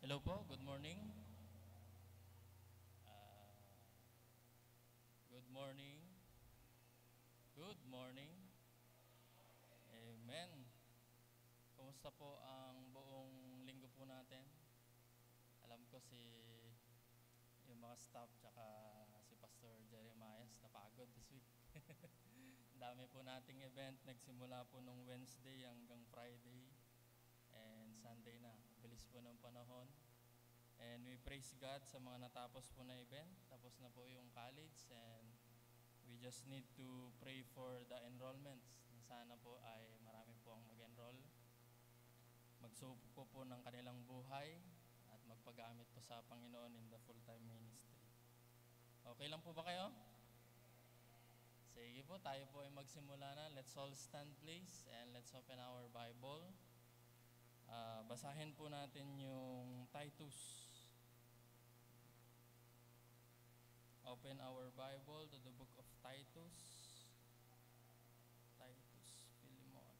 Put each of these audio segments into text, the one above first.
Hello po, good morning. Ah, good morning. Good morning. Amen. Kumusta po ang buong linggo po natin? Alam ko yung mga staff tsaka si Pastor Jeremiah napagod this week. Dami po nating event, nagsimula po nung Wednesday hanggang Friday and Sunday na. Bilis po ng panahon. And we praise God sa mga natapos po na event. Tapos na po yung college and we just need to pray for the enrollments. Sana po ay marami po ang mag-enroll. Magsuko po ng kanilang buhay at magpagamit po sa Panginoon in the full-time ministry. Okay lang po ba kayo? Sige po, tayo po ay magsimula na. Let's all stand please and let's open our Bible. Basahin po natin yung Titus. Open our Bible to the book of Titus. Titus, Philemon.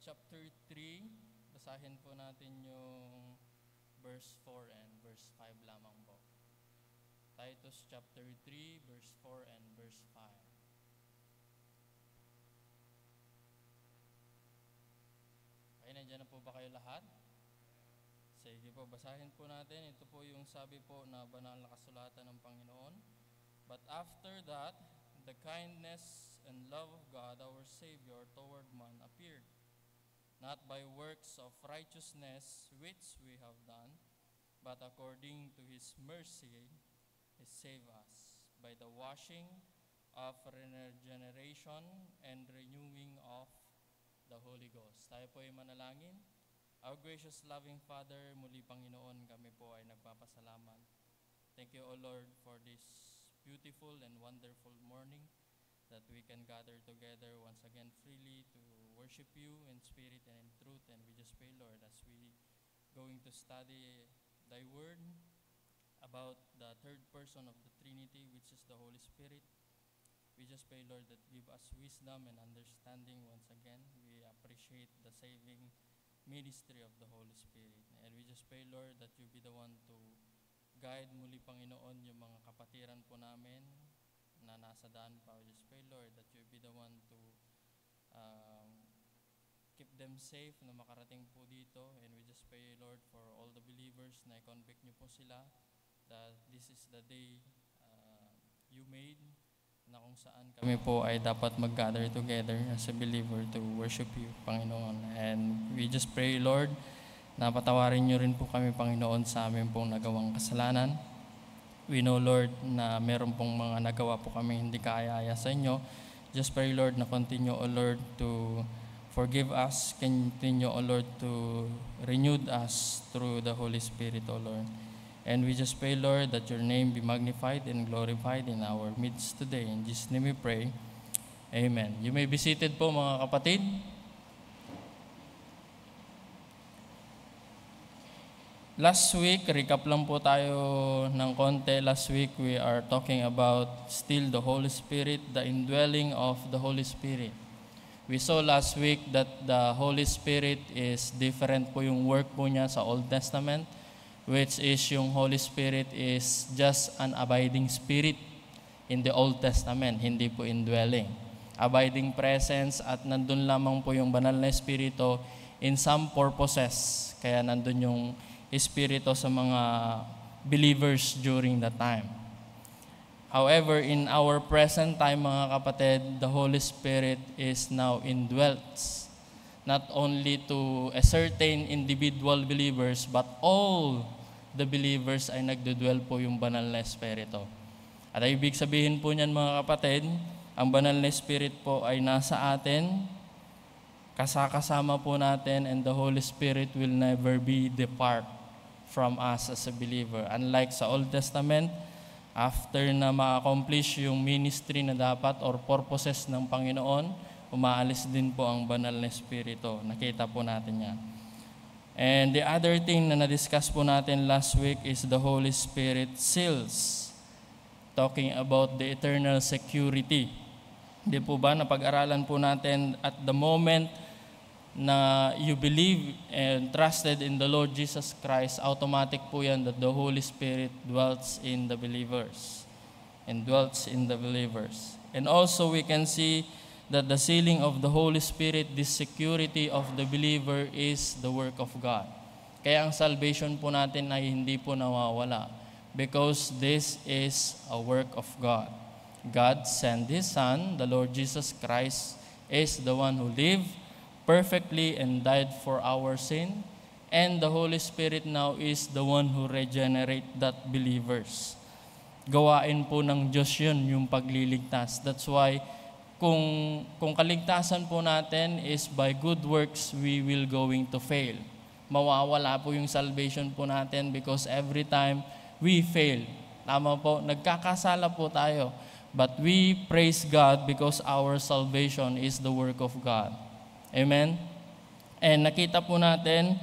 Chapter 3, basahin po natin yung verse 4 and verse 5 lamang po. Titus chapter 3, verse 4 and verse 5. Okay, nandiyan na po ba kayo lahat? Sige po, basahin po natin. Ito po yung sabi po na banal na kasulatan ng Panginoon. But after that, the kindness and love of God our Savior toward man appeared, not by works of righteousness which we have done, but according to His mercy, He saved us by the washing of regeneration and renewing of the Holy Ghost. Tayo po ay manalangin. Our gracious loving Father, muli Panginoon, kami po ay nagpapasalamat. Thank you, O Lord, for this beautiful and wonderful morning that we can gather together once again freely to worship you in spirit and in truth. And we just pray, Lord, as we going to study Thy Word about the third person of the Trinity, which is the Holy Spirit. We just pray, Lord, that give us wisdom and understanding once again. We appreciate the saving ministry of the Holy Spirit. And we just pray, Lord, that you be the one to guide muli, Panginoon, yung mga kapatiran po namin na nasa daan pa. We just pray, Lord, that you be the one to keep them safe na makarating po dito. And we just pray, Lord, for all the believers na i-convict niyo po sila that this is the day you made, na kung saan kami po ay dapat mag-gather together as a believer to worship you, Panginoon. And we just pray, Lord, na patawarin niyo rin po kami, Panginoon, sa amin pong nagawang kasalanan. We know, Lord, na meron pong mga nagawa po kami hindi kaaya-aya sa inyo. Just pray, Lord, na continue, O Lord, to forgive us. Continue, O Lord, to renew us through the Holy Spirit, O Lord. And we just pray, Lord, that your name be magnified and glorified in our midst today. In Jesus' name we pray. Amen. You may be seated po, mga kapatid. Last week, recap lang po tayo ng konti. Last week, we are talking about still the Holy Spirit, the indwelling of the Holy Spirit. We saw last week that the Holy Spirit is different po yung work po niya sa Old Testament, which is yung Holy Spirit is just an abiding spirit in the Old Testament, hindi po indwelling. Abiding presence at nandun lamang po yung banal na Espiritu in some purposes. Kaya nandun yung Espiritu sa mga believers during that time. However, in our present time, mga kapatid, the Holy Spirit is now indwelt. Not only to a certain individual believers, but all the believers ay nagdudwell po yung banal na Espiritu. At ibig sabihin po niyan, mga kapatid, ang banal na Spirit po ay nasa atin, kasama po natin, and the Holy Spirit will never be depart from us as a believer. Unlike sa Old Testament, after na ma-accomplish yung ministry na dapat or purposes ng Panginoon, umaalis din po ang banal na Espiritu. Nakita po natin yan. And the other thing na na-discuss po natin last week is the Holy Spirit seals. Talking about the eternal security. Di po ba napag-aralan po natin at the moment na you believe and trusted in the Lord Jesus Christ, automatic po yan that the Holy Spirit dwells in the believers. And dwells in the believers. And also we can see that the sealing of the Holy Spirit, this security of the believer is the work of God. Kaya ang salvation po natin ay hindi po nawawala because this is a work of God. God sent His Son, the Lord Jesus Christ, is the one who lived perfectly and died for our sin, and the Holy Spirit now is the one who regenerate that believers. Gawain po ng Diyos yun, yung pagliligtas. That's why, kung kaligtasan po natin is by good works, we will going to fail. Mawawala po yung salvation po natin because every time we fail. Tama po, nagkakasala po tayo. But we praise God because our salvation is the work of God. Amen? And nakita po natin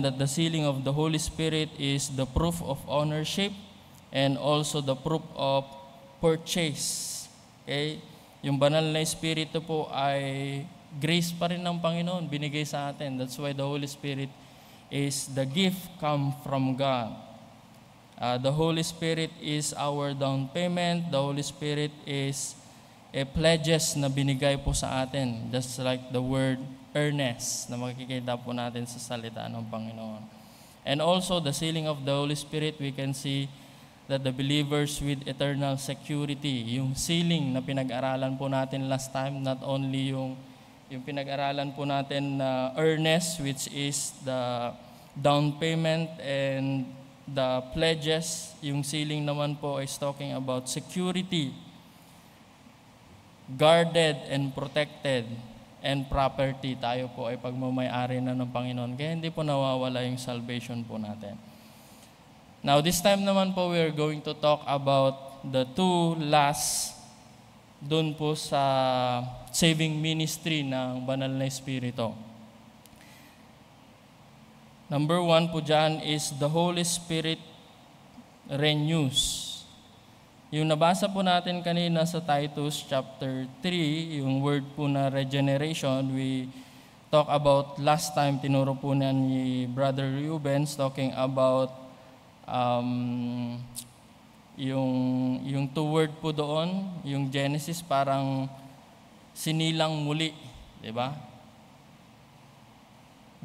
that the sealing of the Holy Spirit is the proof of ownership and also the proof of purchase. Okay? Yung banal na Espiritu po ay grace pa rin ng Panginoon, binigay sa atin. That's why the Holy Spirit is the gift come from God. The Holy Spirit is our down payment. The Holy Spirit is pledges na binigay po sa atin. Just like the word earnest na makikita po natin sa salita ng Panginoon. And also the sealing of the Holy Spirit, we can see that the believers with eternal security, yung sealing na pinag-aralan po natin last time, not only yung pinag-aralan po natin na earnest, which is the down payment and the pledges, yung sealing naman po is talking about security, guarded and protected, and property. Tayo po ay pagmamay-ari na ng Panginoon. Kaya hindi po nawawala yung salvation po natin. Now, this time naman po, we are going to talk about the two last dun po sa saving ministry ng Banal na Espiritu. Number 1 po dyan is the Holy Spirit renews. Yung nabasa po natin kanina sa Titus chapter 3, yung word po na regeneration, we talk about last time, tinuro po ni Brother Rubens, talking about yung two word po doon, yung Genesis parang sinilang muli, di ba?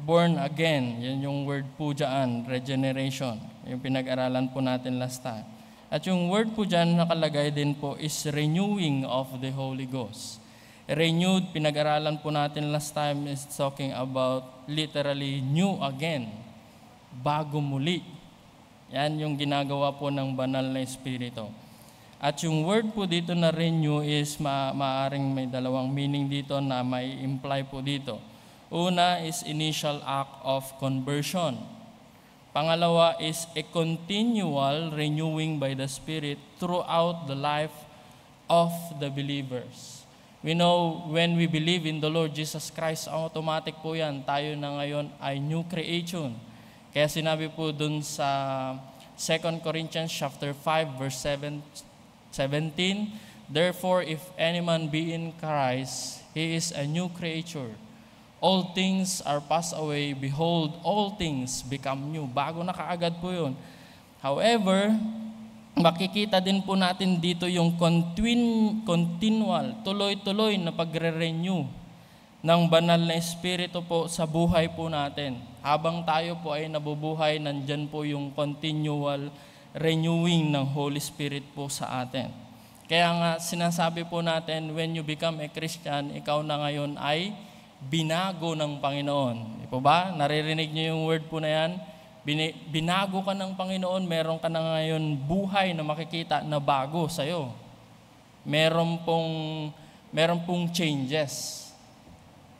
Born again, yan yung word po dyan, regeneration, yung pinag-aralan po natin last time. At yung word po dyan nakalagay din po is renewing of the Holy Ghost. Renewed, pinag-aralan po natin last time is talking about literally new again, bago muli. Yan yung ginagawa po ng Banal na Espiritu. At yung word po dito na renew is maaring may dalawang meaning dito na may imply po dito. Una is initial act of conversion. Pangalawa is a continual renewing by the Spirit throughout the life of the believers. We know when we believe in the Lord Jesus Christ, automatic po yan. Tayo na ngayon ay new creation. Kaya sinabi po dun sa 2 Corinthians chapter 5 verse 17, therefore if any man be in Christ, he is a new creature. All things are passed away, behold, all things become new. Bago na kaagad po yun. However, makikita din po natin dito yung continual, tuloy-tuloy na pagre-renew ng Banal na Espiritu po sa buhay po natin. Habang tayo po ay nabubuhay, nandyan po yung continual renewing ng Holy Spirit po sa atin. Kaya nga sinasabi po natin, when you become a Christian, ikaw na ngayon ay binago ng Panginoon. Di po ba? Naririnig niyo yung word po na yan? Binago ka ng Panginoon, meron ka na ngayon buhay na makikita na bago sa'yo. Meron pong changes.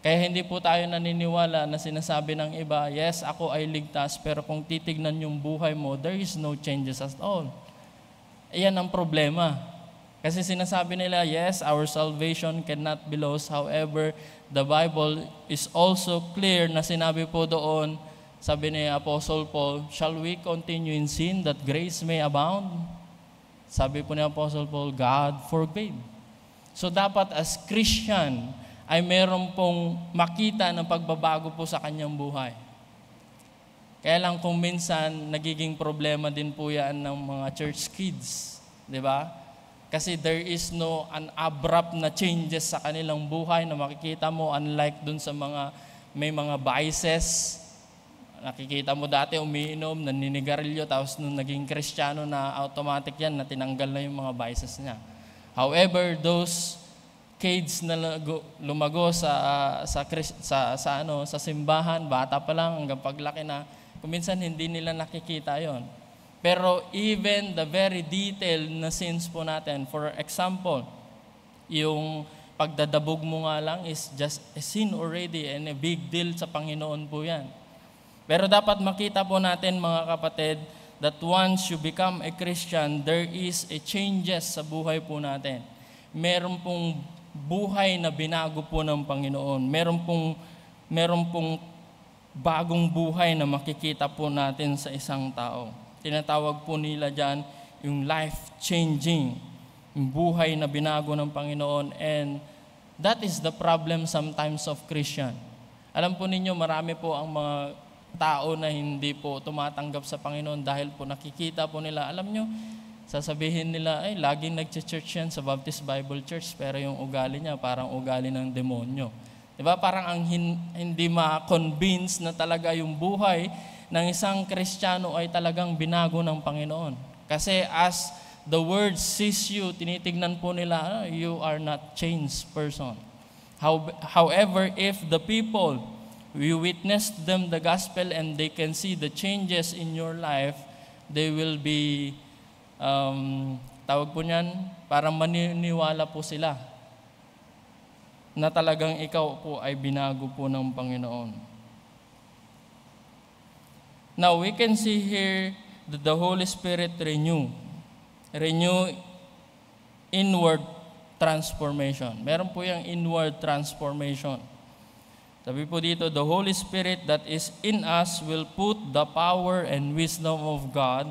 Kaya hindi po tayo naniniwala na sinasabi ng iba, yes, ako ay ligtas, pero kung titignan yung buhay mo, there is no changes at all. Iyan ang problema. Kasi sinasabi nila, yes, our salvation cannot be lost. However, the Bible is also clear na sinabi po doon, sabi ni Apostle Paul, shall we continue in sin that grace may abound? Sabi po ni Apostle Paul, God forbid. So dapat as Christian, ay meron pong makita ng pagbabago po sa kanyang buhay. Kaya lang kung minsan, nagiging problema din po yan ng mga church kids. Di ba? Kasi there is no an abrupt na changes sa kanilang buhay na makikita mo, unlike dun sa mga may mga vices. Nakikita mo dati umiinom, naninigarilyo, tapos nung naging Kristiyano na automatic yan, na tinanggal na yung mga vices niya. However, those kids na lumago sa simbahan, bata pa lang hanggang paglaki na, kuminsan hindi nila nakikita yon. Pero even the very detail na sins po natin, for example, yung pagdadabog mo nga lang is just a sin already and a big deal sa Panginoon po yan. Pero dapat makita po natin, mga kapatid, that once you become a Christian, there is a changes sa buhay po natin. Meron pong buhay na binago po ng Panginoon. Meron pong bagong buhay na makikita po natin sa isang tao. Tinatawag po nila dyan yung life-changing, yung buhay na binago ng Panginoon. And that is the problem sometimes of Christian. Alam po ninyo, marami po ang mga tao na hindi po tumatanggap sa Panginoon dahil po nakikita po nila. Alam nyo, sasabihin nila, ay, laging nag-church yan sa Baptist Bible Church, pero yung ugali niya parang ugali ng demonyo. Diba? Parang ang hindi ma-convince na talaga yung buhay ng isang Kristiyano ay talagang binago ng Panginoon. Kasi as the word sees you, tinitignan po nila, you are not changed person. However, if the people, you witness them the gospel and they can see the changes in your life, they will be, tawag po niyan, parang maniniwala po sila na talagang ikaw po ay binago po ng Panginoon. Now, we can see here that the Holy Spirit renew inward transformation. Meron po yung inward transformation. Sabi po dito, the Holy Spirit that is in us will put the power and wisdom of God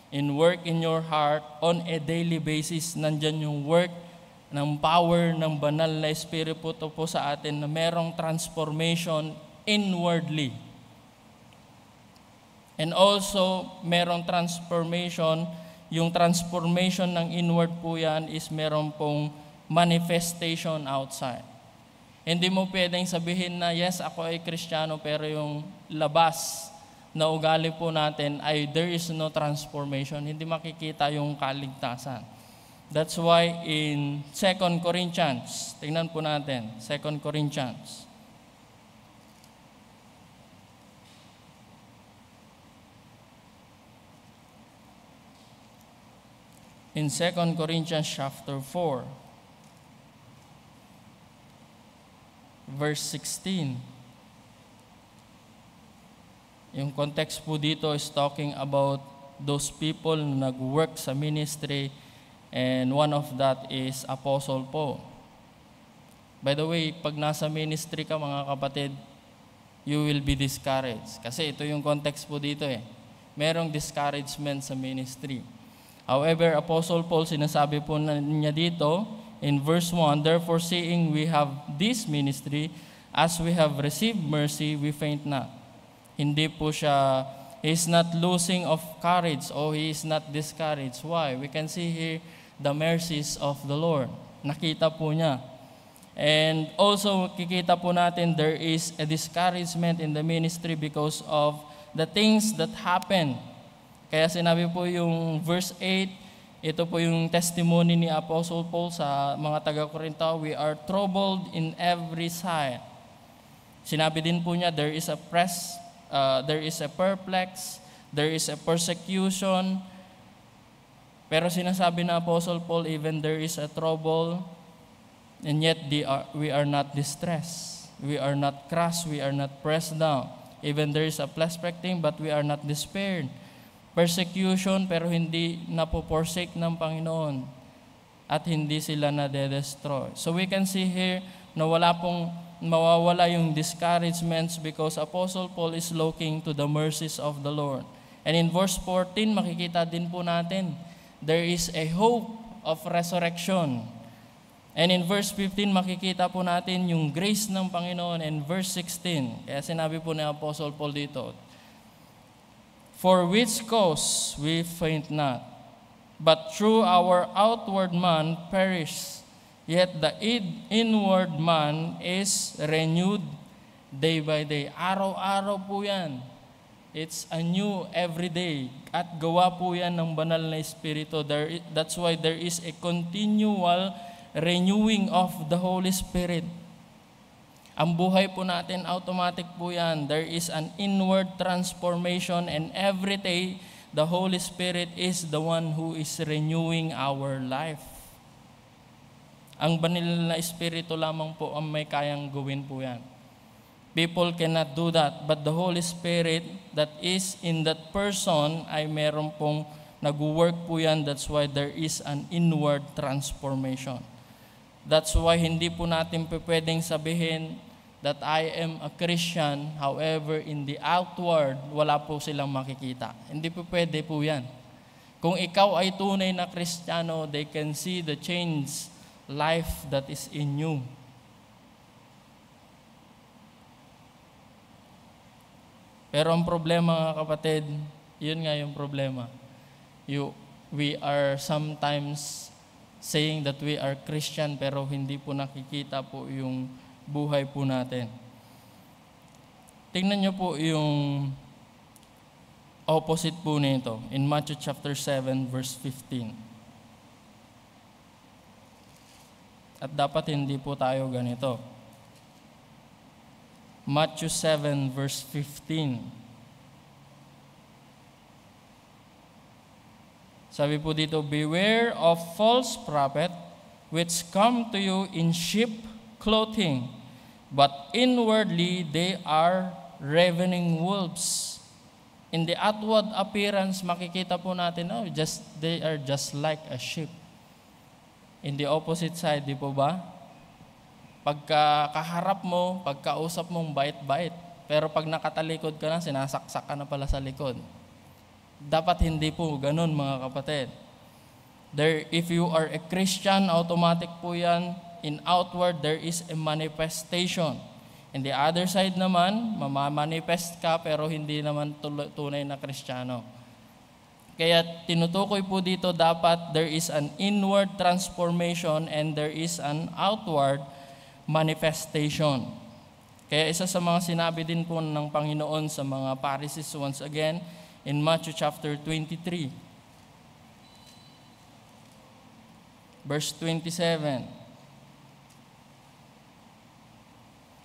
in work in your heart on a daily basis. Nandyan yung work ng power ng banal na Espiritu po sa atin na merong transformation inwardly. And also, merong transformation, yung transformation ng inward po yan is meron pong manifestation outside. Hindi mo pwedeng sabihin na, yes, ako ay Kristiyano, pero yung labas na ugali po natin ay there is no transformation. Hindi makikita yung kaligtasan. That's why in 2 Corinthians, tingnan po natin, 2 Corinthians. In 2 Corinthians chapter 4, verse 16. Yung context po dito is talking about those people na nag-work sa ministry, and one of that is apostle po. By the way, pag nasa ministry ka, mga kapatid, you will be discouraged. Kasi ito yung context po dito eh. Merong discouragement sa ministry. However, Apostle Paul, sinasabi po niya dito, in verse 1, therefore seeing we have this ministry, as we have received mercy, we faint not. Hindi po siya, he is not losing of courage, or he is not discouraged. Why? We can see here the mercies of the Lord. Nakita po niya. And also, kikita po natin there is a discouragement in the ministry because of the things that happen. Kaya sinabi po yung verse 8, ito po yung testimony ni Apostle Paul sa mga taga-Corinto, we are troubled in every side. Sinabi din po niya, there is a perplex, there is a persecution. Pero sinasabi na Apostle Paul, even there is a trouble, and yet we are not distressed. We are not crushed, we are not pressed down. Even there is a perplexing, but we are not despaired. Persecution, pero hindi napoforsake ng Panginoon at hindi sila na-destroy. So we can see here na wala pong mawawala yung discouragements because Apostle Paul is looking to the mercies of the Lord. And in verse 14, makikita din po natin, there is a hope of resurrection. And in verse 15, makikita po natin yung grace ng Panginoon. And verse 16, kaya sinabi po ni Apostle Paul dito, "For which cause we faint not, but through our outward man perish, yet the inward man is renewed day by day." Araw-araw po yan. It's a new every day. At gawa po yan ng banal na Espiritu. That's why there is a continual renewing of the Holy Spirit. Ang buhay po natin, automatic po yan. There is an inward transformation, and every day, the Holy Spirit is the one who is renewing our life. Ang banal na Espiritu lamang po ang may kayang gawin po yan. People cannot do that, but the Holy Spirit that is in that person ay meron pong nag-work po yan. That's why there is an inward transformation. That's why hindi po natin pwedeng sabihin that I am a Christian, however, in the outward, wala po silang makikita. Hindi po pwede po yan. Kung ikaw ay tunay na Kristiyano, they can see the changed life that is in you. Pero ang problema, mga kapatid, yun nga yung problema. We are sometimes saying that we are Christian, pero hindi po nakikita po yung buhay po natin. Tingnan nyo po yung opposite po nito in Matthew chapter 7 verse 15. At dapat hindi po tayo ganito. Matthew 7 verse 15. Sabi po dito, "Beware of false prophet, which come to you in sheep clothing, but inwardly they are ravening wolves." In the outward appearance, makikita po natin, they are just like a sheep. In the opposite side, di po ba? Pagka kaharap mo, pagkausap mong bait-bait, pero pag nakatalikod ka na, sinasaksak ka na pala sa likod. Dapat hindi po ganun, mga kapatid. If you are a Christian, automatic po yan. In outward, there is a manifestation. In the other side naman, mamamanifest ka pero hindi naman tunay na Kristiyano. Kaya tinutukoy po dito, dapat there is an inward transformation and there is an outward manifestation. Kaya isa sa mga sinabi din po ng Panginoon sa mga Pharisees, once again, in Matthew chapter 23, verse 27.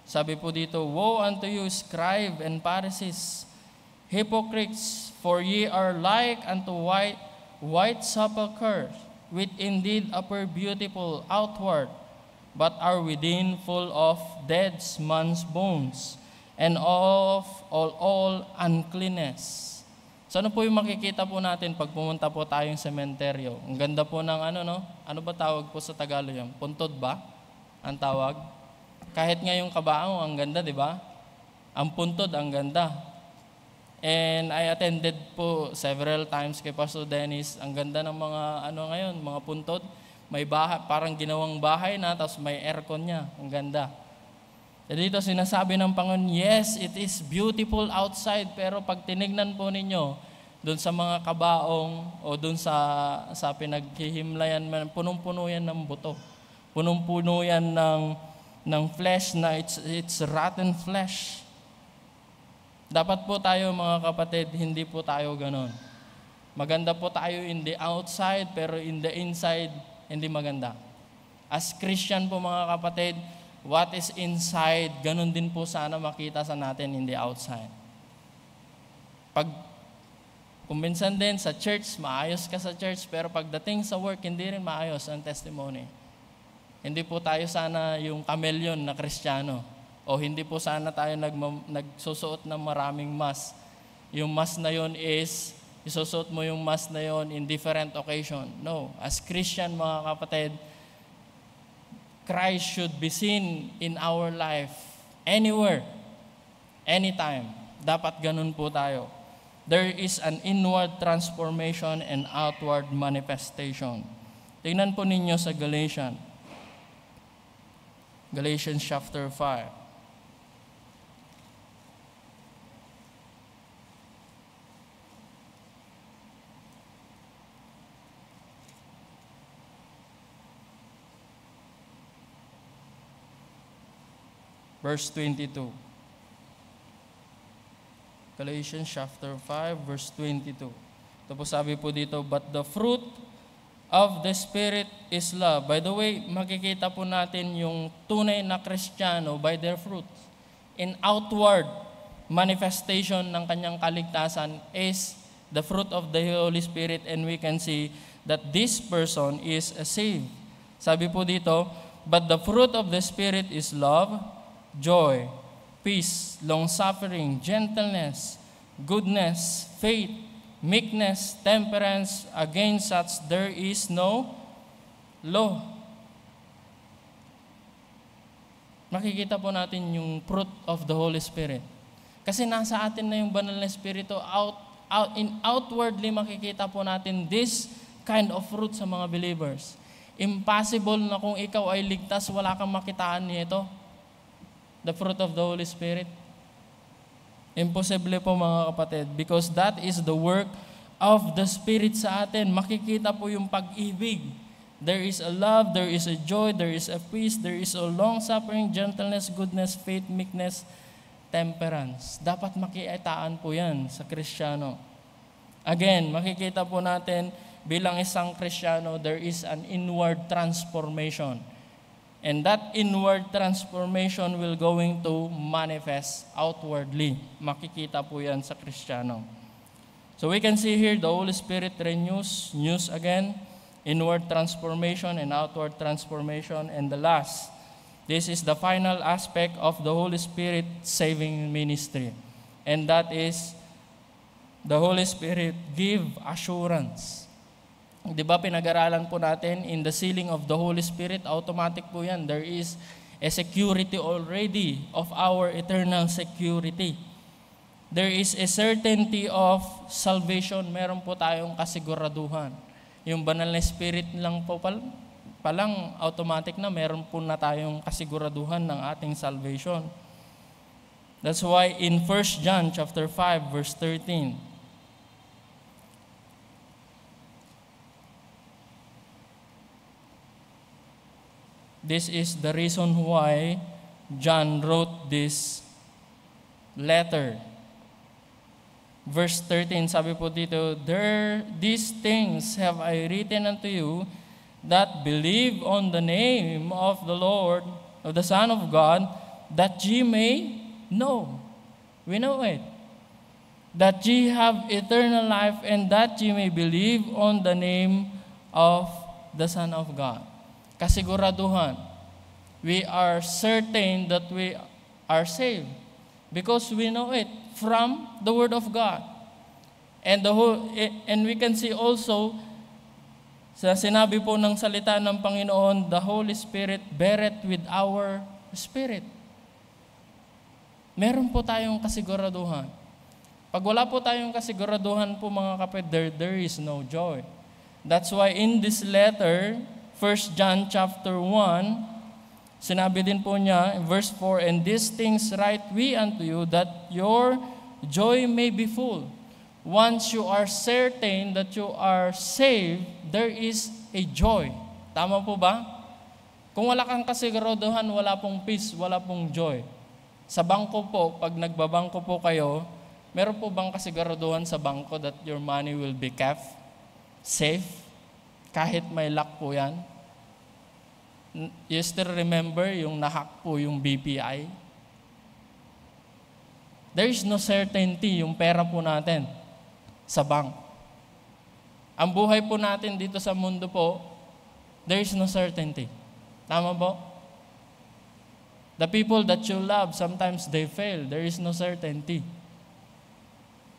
Sabi po dito, "Woe unto you, scribe and Pharisees, hypocrites, for ye are like unto white sepulchres, which indeed appear beautiful outward, but are within full of dead men's bones, and of all uncleanness." So ano po yung makikita po natin pag pumunta po tayong sementeryo? Ang ganda po ng ano ba tawag po sa Tagalog yun? Puntod ba? Ang tawag? Kahit nga yung kabaong, ang ganda, di ba? Ang puntod, ang ganda. And I attended po several times kay Pastor Dennis. Ang ganda ng mga ngayon, mga puntod. May bahay, parang ginawang bahay na, tapos may aircon niya. Ang ganda. E dito sinasabi ng Panginoon, yes, it is beautiful outside, pero pag tinignan po ninyo, doon sa mga kabaong o doon sa pinaghihimlayan, punong-puno yan ng buto. Punong-puno yan ng flesh na it's rotten flesh. Dapat po tayo, mga kapatid, hindi po tayo ganon. Maganda po tayo in the outside, pero in the inside, hindi maganda. As Christian po, mga kapatid, what is inside, ganun din po sana makita sa natin in the outside. Kung minsan din sa church, maayos ka sa church, pero pagdating sa work, hindi rin maayos ang testimony. Hindi po tayo sana yung kameleon na Kristiyano. O hindi po sana tayo nagsusuot ng maraming mask. Yung mask na yon is, isusuot mo yung mask na yon in different occasion. No. As Christian, mga kapatid, Christ should be seen in our life, anywhere, anytime. Dapat ganun po tayo. There is an inward transformation and outward manifestation. Tingnan po ninyo sa Galatians. Galatians chapter 5. Verse 22. Galatians chapter 5, verse 22. Tapos sabi po dito, but the fruit of the Spirit is love. By the way, makikita po natin yung tunay na Kristiyano by their fruit. In outward manifestation ng kanyang kaligtasan is the fruit of the Holy Spirit, and we can see that this person is saved. Sabi po dito, but the fruit of the Spirit is love, joy, peace, long-suffering, gentleness, goodness, faith, meekness, temperance. Against such there is no law. Makikita po natin yung fruit of the Holy Spirit. Kasi nasa atin na yung banal na Espiritu. Outwardly makikita po natin this kind of fruit sa mga believers. Impossible na kung ikaw ay ligtas, wala kang makitaan nito. The fruit of the Holy Spirit. Imposible po mga kapatid, because that is the work of the Spirit sa atin. Makikita po yung pag-ibig. There is a love, there is a joy, there is a peace, there is a long-suffering, gentleness, goodness, faith, meekness, temperance. Dapat makikitaan po yan sa Kristiyano. Again, makikita po natin bilang isang Kristiyano, there is an inward transformation. And that inward transformation will going to manifest outwardly. Makikita po yan sa Kristiyano. So we can see here the Holy Spirit renews again, inward transformation and outward transformation. And the last, this is the final aspect of the Holy Spirit saving ministry. And that is, the Holy Spirit give assurance. Di ba pinag-aralan po natin in the sealing of the Holy Spirit, automatic po yan. There is a security already of our eternal security. There is a certainty of salvation. Meron po tayong kasiguraduhan. Yung banal na Spirit lang po palang automatic na meron po na tayong kasiguraduhan ng ating salvation. That's why in 1 John chapter 5 verse 13, this is the reason why John wrote this letter. Verse 13, sabi po dito, these things have I written unto you that believe on the name of the Lord, of the Son of God, that ye may know. We know it. That ye have eternal life, and that ye may believe on the name of the Son of God. Kasiguraduhan. We are certain that we are saved because we know it from the Word of God. And we can see also sa sinabi po ng salita ng Panginoon, the Holy Spirit beareth with our spirit. Meron po tayong kasiguraduhan. Pag wala po tayong kasiguraduhan po mga kapatid, there is no joy. That's why in this letter, 1 John chapter 1, sinabi din po niya, verse 4, and these things write we unto you, that your joy may be full. Once you are certain that you are saved, there is a joy. Tama po ba? Kung wala kang kasiguraduhan, wala pong peace, wala pong joy. Sa bangko po, pag nagbabangko po kayo, meron po bang kasiguraduhan sa bangko that your money will be kept safe? Kahit may lock po yan. You still remember yung nahack po yung BPI? There is no certainty yung pera po natin sa bank. Ang buhay po natin dito sa mundo po, there is no certainty. Tama po? The people that you love, sometimes they fail. There is no certainty.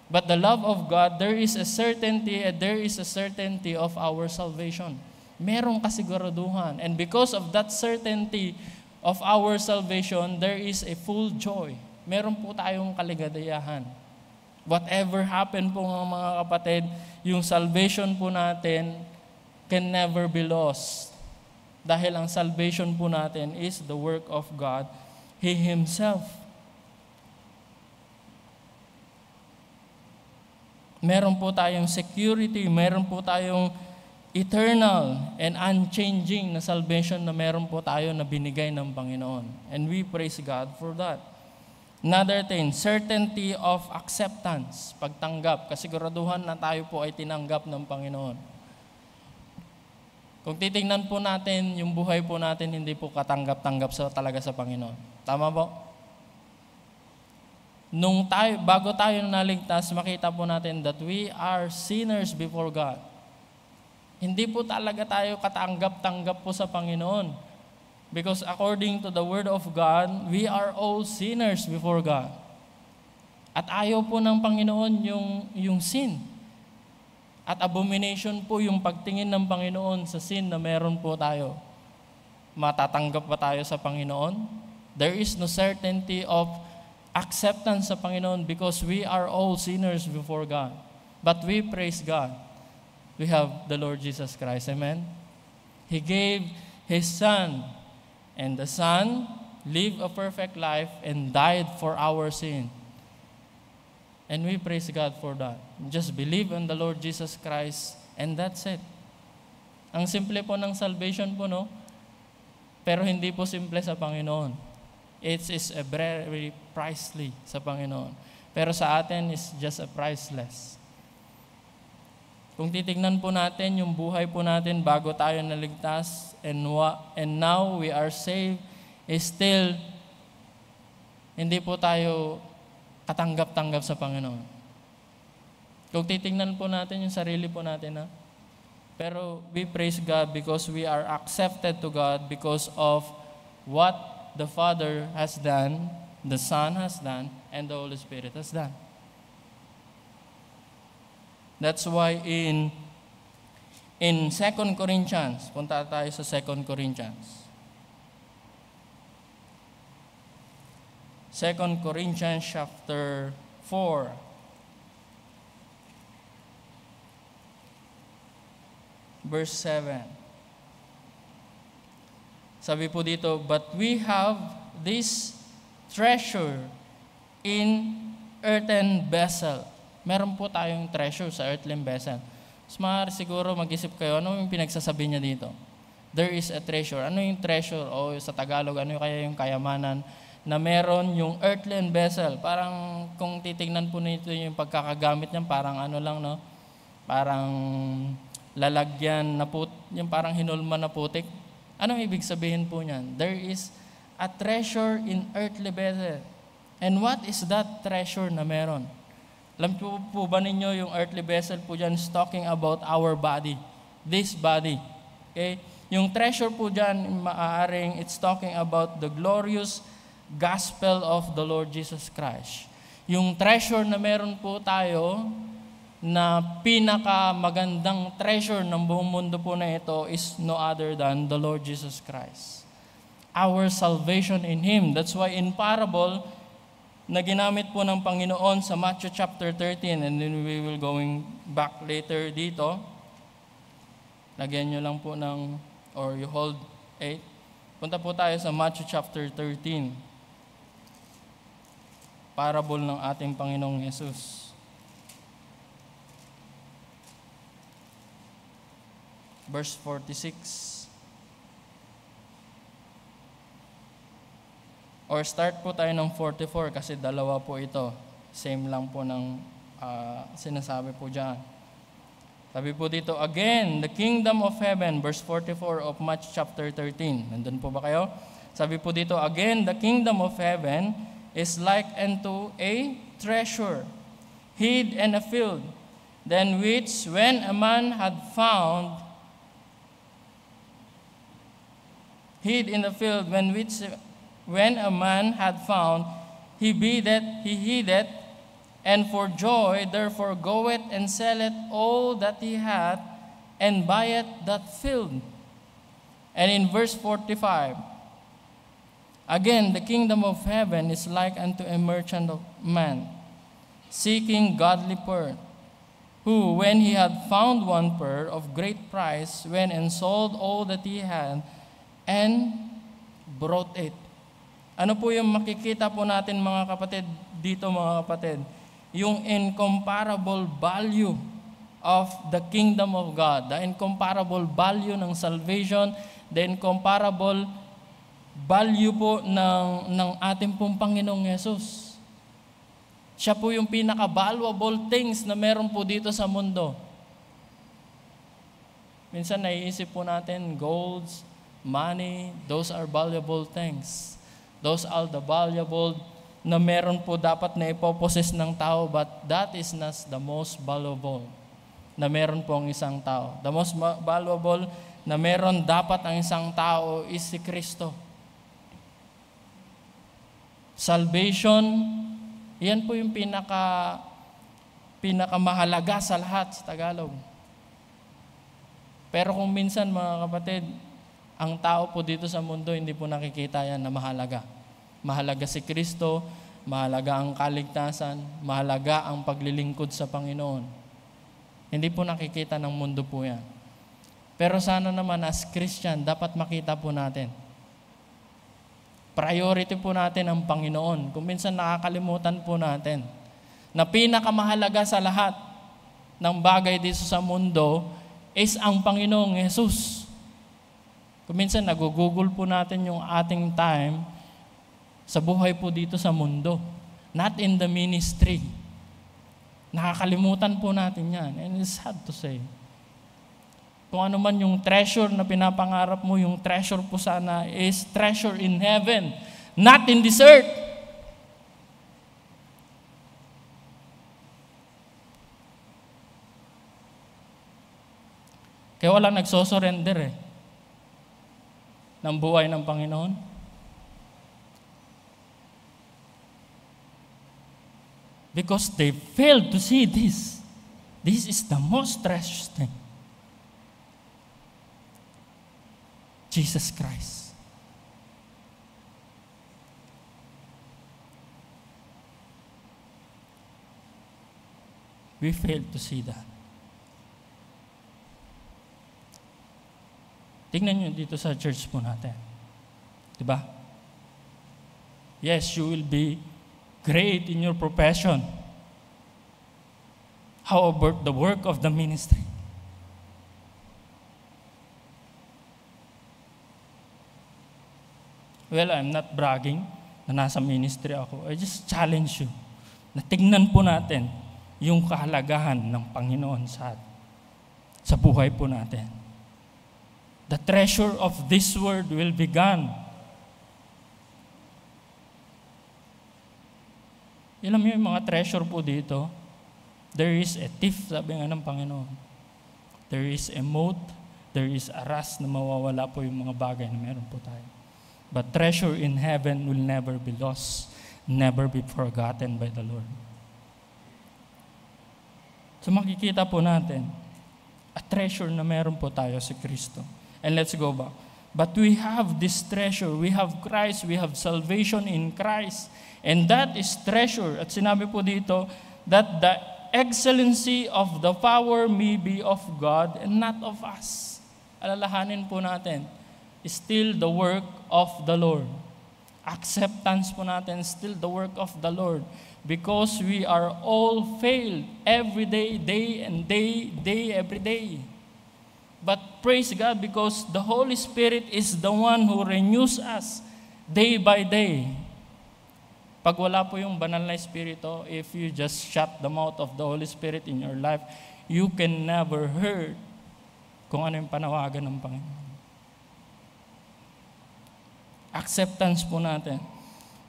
But the love of God, there is a certainty, and there is a certainty of our salvation. Merong kasiguraduhan. And because of that certainty of our salvation, there is a full joy. Meron po tayong kaligayahan. Whatever happen po mga kapatid, yung salvation po natin can never be lost. Dahil ang salvation po natin is the work of God, He Himself. Meron po tayong security, meron po tayong eternal and unchanging na salvation na meron po tayo na binigay ng Panginoon. And we praise God for that. Another thing, certainty of acceptance, pagtanggap, kasiguraduhan na tayo po ay tinanggap ng Panginoon. Kung titingnan po natin, yung buhay po natin hindi po katanggap-tanggap talaga sa Panginoon. Tama po? Bago tayo naligtas, makita po natin that we are sinners before God. Hindi po talaga tayo katanggap-tanggap po sa Panginoon. Because according to the Word of God, we are all sinners before God. At ayaw po ng Panginoon yung sin. At abomination po yung pagtingin ng Panginoon sa sin na meron po tayo. Matatanggap ba tayo sa Panginoon? There is no certainty of acceptance sa Panginoon because we are all sinners before God. But we praise God. We have the Lord Jesus Christ. Amen? He gave His Son, and the Son lived a perfect life and died for our sin. And we praise God for that. Just believe in the Lord Jesus Christ and that's it. Ang simple po ng salvation po, no? Pero hindi po simple sa Panginoon. It is a very pricely sa Panginoon. Pero sa atin is just a priceless. Kung titignan po natin yung buhay po natin bago tayo naligtas and now we are saved, is still hindi po tayo katanggap-tanggap sa Panginoon. Kung titignan po natin yung sarili po natin, pero we praise God because we are accepted to God because of what the Father has done, the Son has done, and the Holy Spirit has done. That's why in 2 Corinthians, punta tayo sa 2 Corinthians. 2 Corinthians chapter 4. Verse 7. Sabi po dito, but we have this treasure in earthen vessel. Meron po tayong treasure sa earthen vessel. Mas siguro mag-isip kayo, ano yung pinagsasabi niya dito? There is a treasure. Ano yung treasure? O sa Tagalog, ano kaya yung kayamanan na meron yung earthen vessel? Parang kung titignan po nito yung pagkakagamit niya, parang ano lang, no? Parang lalagyan na yung parang hinulma na putik. Anong ibig sabihin po niyan? There is a treasure in earthly vessel. And what is that treasure na meron? Alam po ba ninyo yung earthly vessel po dyan is talking about our body. This body. Okay? Yung treasure po dyan, maaaring it's talking about the glorious gospel of the Lord Jesus Christ. Yung treasure na meron po tayo, na pinakamagandang treasure ng buong mundo po na ito is no other than the Lord Jesus Christ. Our salvation in Him. That's why in parable, na ginamit po ng Panginoon sa Matthew chapter 13, and then we will going back later dito. Lagyan nyo lang po ng, or you hold 8. Punta po tayo sa Matthew chapter 13. Parable ng ating Panginoong Yesus. Verse 46. Or start po tayo ng 44 kasi dalawa po ito. Same lang po ng sinasabi po dyan. Sabi po dito, again, the kingdom of heaven, verse 44 of Matthew chapter 13. Nandun po ba kayo? Sabi po dito, again, the kingdom of heaven is like unto a treasure hid in a field, then which when a man had found, hid in the field, when a man had found, he hid it, and for joy therefore goeth and selleth all that he hath, and buyeth that field. And in verse 45, again, the kingdom of heaven is like unto a merchant of man, seeking godly pearl, who, when he had found one pearl of great price, went and sold all that he had, and brought it. Ano po yung makikita po natin mga kapatid dito mga kapatid? Yung incomparable value of the kingdom of God, the incomparable value ng salvation, the incomparable value po ng ating pong Panginoong Yesus. Siya po yung pinaka-valuable things na meron po dito sa mundo. Minsan naiisip po natin, golds, money, those are valuable things. Those are the valuable na meron po dapat na ipopossess ng tao, but that is not the most valuable na meron po ang isang tao. The most valuable na meron dapat ang isang tao is si Kristo. Salvation, yan po yung pinakamahalaga sa lahat sa Tagalog. Pero kung minsan mga kapatid, ang tao po dito sa mundo hindi po nakikita yan na mahalaga. Mahalaga si Kristo, mahalaga ang kaligtasan, mahalaga ang paglilingkod sa Panginoon. Hindi po nakikita ng mundo po yan. Pero sana naman as Christian, dapat makita po natin. Priority po natin ang Panginoon. Kung minsan nakakalimutan po natin na pinakamahalaga sa lahat ng bagay dito sa mundo is ang Panginoong Jesus. Kung minsan nag-google po natin yung ating time sa buhay po dito sa mundo, not in the ministry. Nakakalimutan po natin yan. And it's sad to say. Kung ano man yung treasure na pinapangarap mo, yung treasure po sana is treasure in heaven, not in this earth. Kaya walang nagsosurrender ng buhay ng Panginoon. Because they failed to see this. This is the most precious thing. Jesus Christ. We failed to see that. Tingnan nyo dito sa church po natin. Diba? Yes, you will be great in your profession. How about the work of the ministry? Well, I'm not bragging na nasa ministry ako. I just challenge you na tingnan po natin yung kahalagahan ng Panginoon sa buhay po natin. The treasure of this world will be gone. Alam mo yung mga treasure po dito, there is a thief, sabi nga ng Panginoon. There is a moth, there is a rust na mawawala po yung mga bagay na meron po tayo. But treasure in heaven will never be lost, never be forgotten by the Lord. So makikita po natin, a treasure na meron po tayo si Kristo. And let's go back. But we have this treasure, we have Christ, we have salvation in Christ. And that is treasure. At sinabi po dito, that the excellency of the power may be of God and not of us. Alalahanin po natin, still the work of the Lord. Acceptance po natin, still the work of the Lord. Because we are all failed every day, every day. But praise God because the Holy Spirit is the one who renews us day by day. Pag wala po yung banal na Espiritu, if you just shut the mouth of the Holy Spirit in your life, you can never hear kung ano yung panawagan ng Panginoon. Acceptance po natin.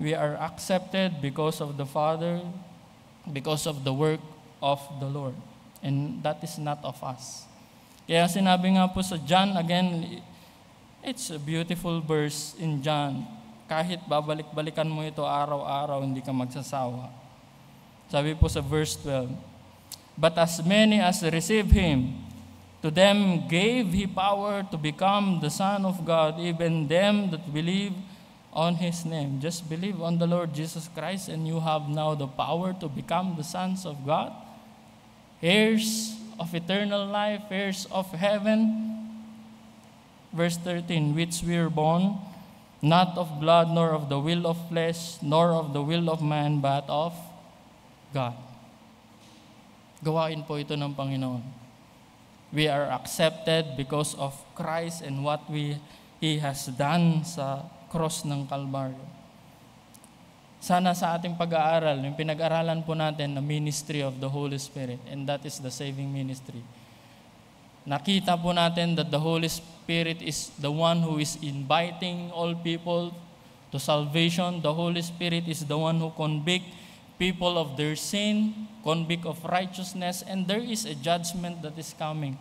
We are accepted because of the Father, because of the work of the Lord. And that is not of us. Kaya sinabi nga po sa John, again, it's a beautiful verse in John. Kahit babalik-balikan mo ito araw-araw, hindi ka magsasawa. Sabi po sa verse 12, but as many as receive Him, to them gave He power to become the Son of God, even them that believe on His name. Just believe on the Lord Jesus Christ and you have now the power to become the sons of God, heirs of eternal life, heirs of heaven. verse 13, which we are born, not of blood, nor of the will of flesh, nor of the will of man, but of God. Gawain po ito ng Panginoon. We are accepted because of Christ and what He has done sa cross ng Kalbaryo. Sana sa ating pag-aaral, yung pinag-aralan po natin na ministry of the Holy Spirit, and that is the saving ministry. Nakita po natin that the Holy Spirit is the one who is inviting all people to salvation. The Holy Spirit is the one who convicts people of their sin, convict of righteousness, and there is a judgment that is coming.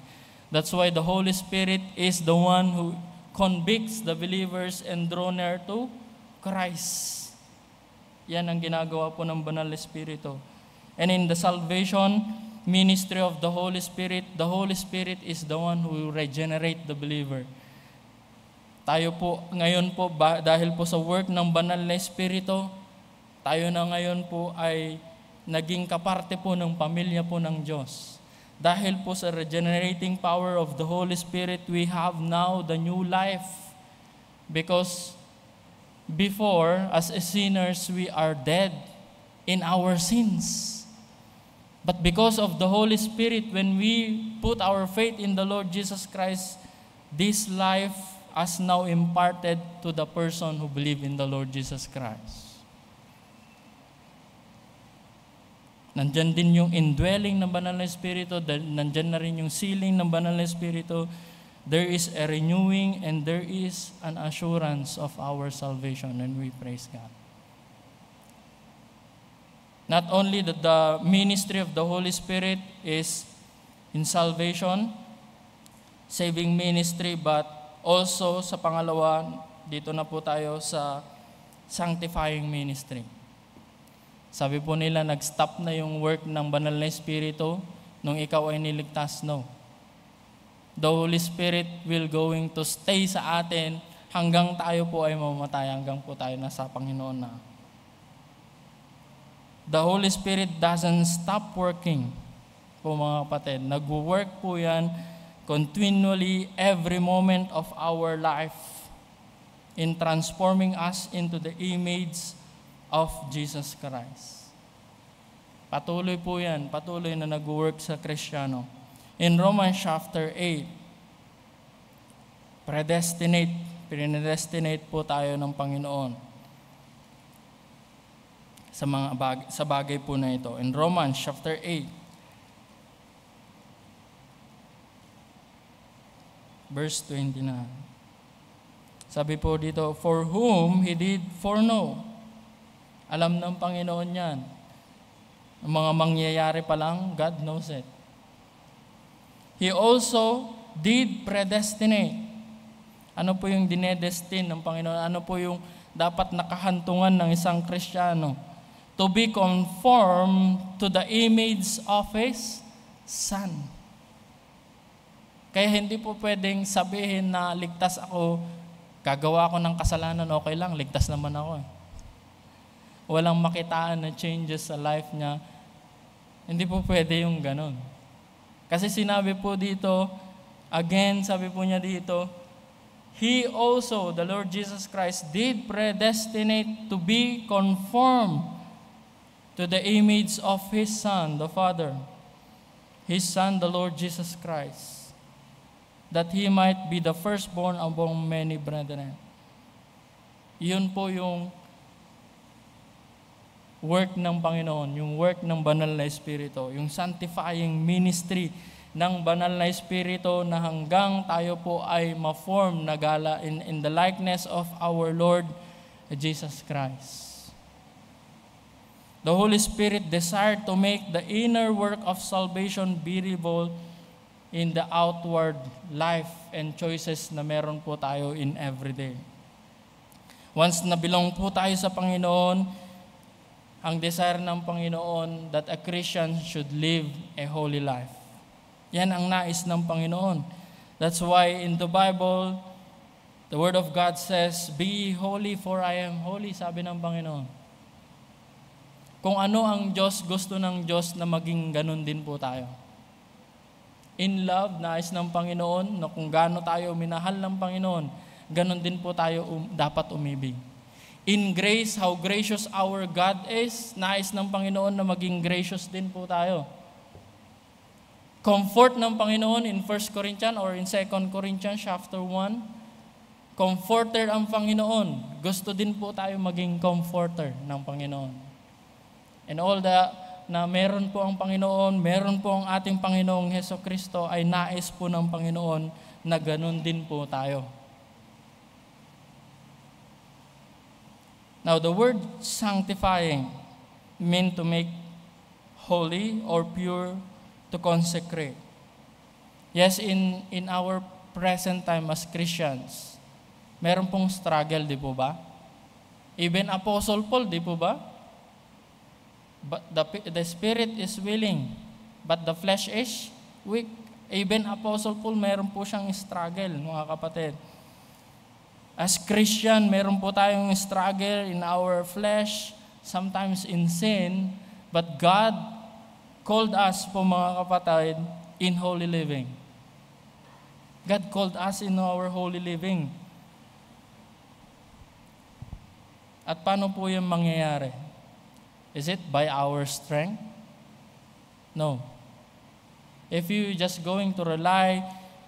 That's why the Holy Spirit is the one who convicts the believers and draw near to Christ. Yan ang ginagawa po ng Banal na Espiritu. And in the salvation ministry of the Holy Spirit is the one who regenerate the believer. Tayo po ngayon po, dahil po sa work ng Banal na Espiritu, tayo na ngayon po ay naging kaparte po ng pamilya po ng Diyos. Dahil po sa regenerating power of the Holy Spirit, we have now the new life. Because before, as sinners, we are dead in our sins. But because of the Holy Spirit, when we put our faith in the Lord Jesus Christ, this life is now imparted to the person who believes in the Lord Jesus Christ. Nandyan din yung indwelling ng Banal na Espiritu, nandyan na rin yung sealing ng Banal na Espiritu. There is a renewing and there is an assurance of our salvation, and we praise God. Not only that the ministry of the Holy Spirit is in salvation, saving ministry, but also sa pangalawa, dito na po tayo sa sanctifying ministry. Sabi po nila, nag-stop na yung work ng Banal na Espiritu nung ikaw ay niligtas, no. The Holy Spirit will going to stay sa atin hanggang tayo po ay mamatay, hanggang po tayo nasa Panginoon na. The Holy Spirit doesn't stop working po mga kapatid. Nag-work po yan continually every moment of our life in transforming us into the image of Jesus Christ. Patuloy po yan, patuloy na nag-work sa Kristiyano. In Romans chapter 8, predestinate po tayo ng Panginoon sa bagay po na ito. In Romans chapter 8, verse 29. Sabi po dito, for whom He did foreknow. Alam ng Panginoon yan. Ang mga mangyayari pa lang, God knows it. He also did predestinate. Ano po yung dinedestine ng Panginoon? Ano po yung dapat nakahantungan ng isang Kristiyano? To be conformed to the image of His Son. Kaya hindi po pwedeng sabihin na ligtas ako, gagawa ko ng kasalanan, okay lang, ligtas naman ako. Walang makitaan na changes sa life niya. Hindi po pwede yung ganun. Kasi sinabi po dito, again, sabi po niya dito, He also, the Lord Jesus Christ, did predestinate to be conformed to the image of His Son, the Father. His Son, the Lord Jesus Christ, that He might be the firstborn among many brethren. Yun po yung work ng Panginoon, yung work ng Banal na Espiritu, yung sanctifying ministry ng Banal na Espiritu na hanggang tayo po ay ma-form nagala in the likeness of our Lord Jesus Christ. The Holy Spirit desired to make the inner work of salvation visible in the outward life and choices na meron po tayo in everyday. Once na belong po tayo sa Panginoon, ang desire ng Panginoon that a Christian should live a holy life. Yan ang nais ng Panginoon. That's why in the Bible, the Word of God says, be holy for I am holy, sabi ng Panginoon. Kung ano ang Diyos, gusto ng Diyos na maging ganun din po tayo. In love, nais ng Panginoon na kung gaano tayo minahal ng Panginoon, ganon din po tayo dapat umibig. In grace, how gracious our God is, nais ng Panginoon na maging gracious din po tayo. Comfort ng Panginoon in 1 Corinthians or in 2 Corinthians chapter 1, comforter ang Panginoon. Gusto din po tayo maging comforter ng Panginoon. And all na meron po ang Panginoon, meron po ang ating Panginoong Hesukristo, ay nais po ng Panginoon na ganun din po tayo. Now, the word sanctifying mean to make holy or pure, to consecrate. Yes, in our present time as Christians, meron pong struggle, di po ba? Even Apostle Paul, di po ba? But the spirit is willing, but the flesh is weak. Even Apostle Paul, meron po siyang struggle, mga kapatid. As Christian, meron po tayong struggle in our flesh, sometimes in sin, but God called us po, mga kapatid, in holy living. God called us in our holy living. At paano po yung mangyayari? Is it by our strength? No. If you just going to rely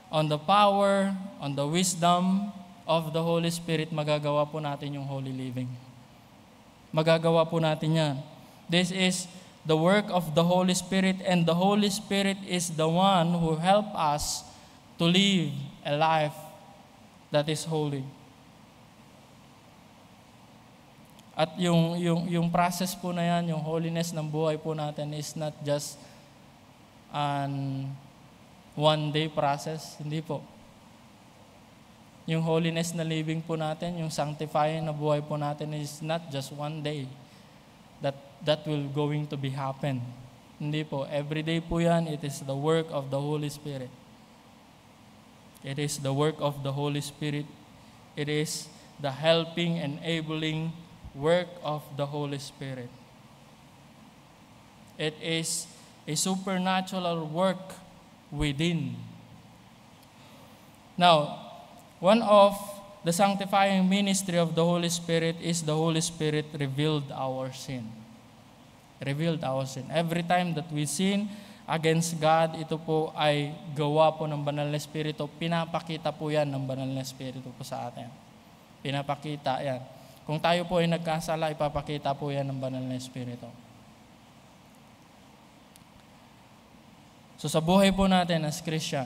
on the power, on the wisdom of the Holy Spirit, magagawa po natin yung holy living. Magagawa po natin yan. This is the work of the Holy Spirit, and the Holy Spirit is the one who help us to live a life that is holy. At yung process po na yan, yung holiness ng buhay po natin is not just an one-day process. Hindi po. Yung holiness na living po natin, yung sanctifying na buhay po natin is not just one day that will going to be happen. Hindi po. Every day po yan, it is the work of the Holy Spirit. It is the work of the Holy Spirit. It is the helping, enabling work of the Holy Spirit. It is a supernatural work within. Now, one of the sanctifying ministry of the Holy Spirit is the Holy Spirit revealed our sin. Revealed our sin. Every time that we sin against God, ito po ay gawa po ng Banal na Espiritu. Pinapakita po yan ng Banal na Espiritu po sa atin. Pinapakita yan. Kung tayo po ay nagkasala, ipapakita po yan ng Banal na Espiritu. So sa buhay po natin as Christian,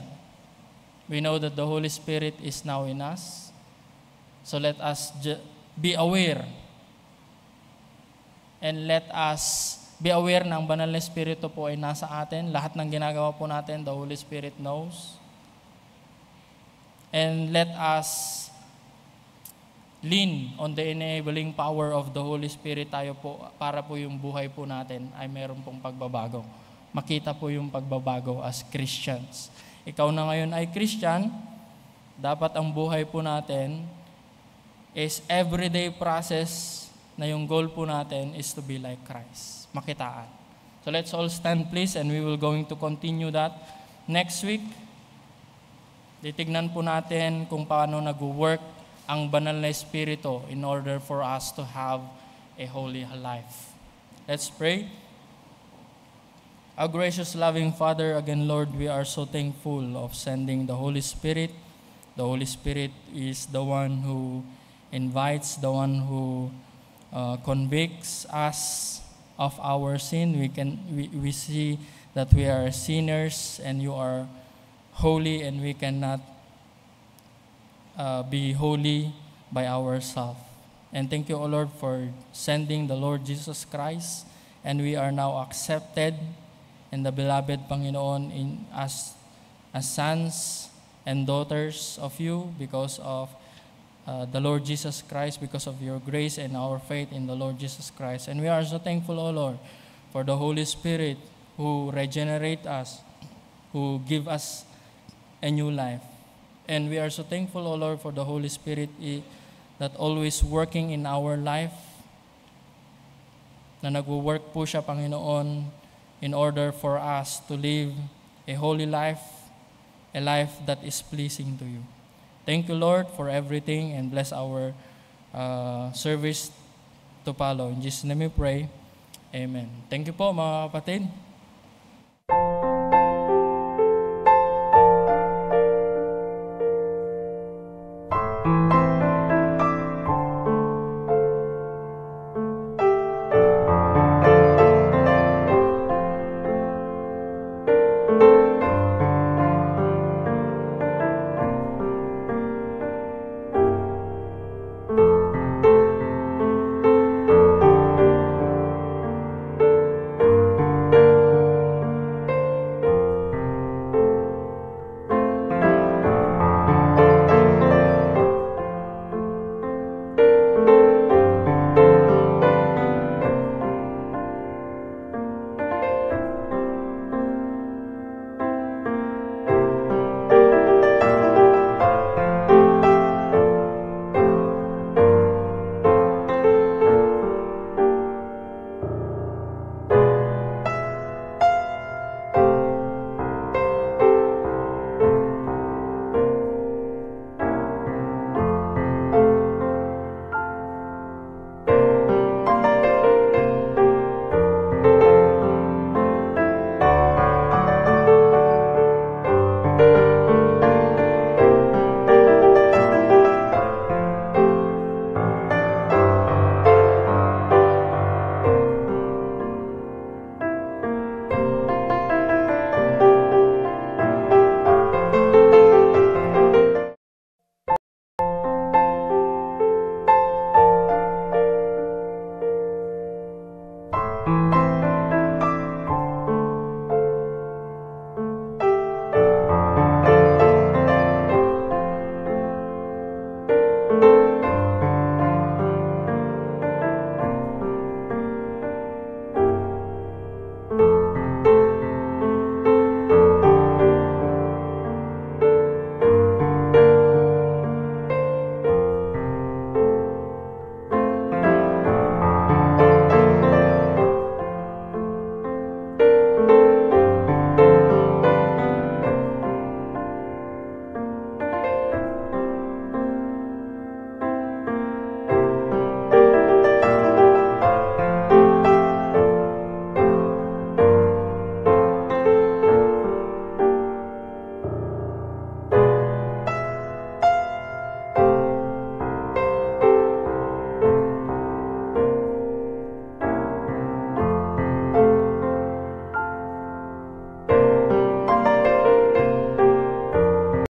we know that the Holy Spirit is now in us. So let us be aware. And let us be aware na ang Banal na Espiritu po ay nasa atin. Lahat ng ginagawa po natin, the Holy Spirit knows. And let us lean on the enabling power of the Holy Spirit tayo po, para po yung buhay po natin ay meron pong pagbabago. Makita po yung pagbabago as Christians. Ikaw na ngayon ay Christian, dapat ang buhay po natin is everyday process na yung goal po natin is to be like Christ. Makitaan. So let's all stand please, and we will going to continue that next week. Titignan po natin kung paano nag-work ang Banal na Espiritu in order for us to have a holy life. Let's pray. Our gracious, loving Father, again, Lord, we are so thankful of sending the Holy Spirit. The Holy Spirit is the one who invites, the one who convicts us of our sin. We see that we are sinners and you are holy, and we cannot be holy by ourselves. And thank you, O Lord, for sending the Lord Jesus Christ, and we are now accepted in the beloved Panginoon as sons and daughters of you because of the Lord Jesus Christ, because of your grace and our faith in the Lord Jesus Christ. And we are so thankful, O Lord, for the Holy Spirit who regenerate us, who give us a new life. And we are so thankful, O Lord, for the Holy Spirit that always working in our life, na nagwo-work po siya, Panginoon, in order for us to live a holy life a life that is pleasing to you. Thank you, Lord, for everything, and bless our service to follow. In Jesus' name we pray. Amen. Thank you po, mga kapatid.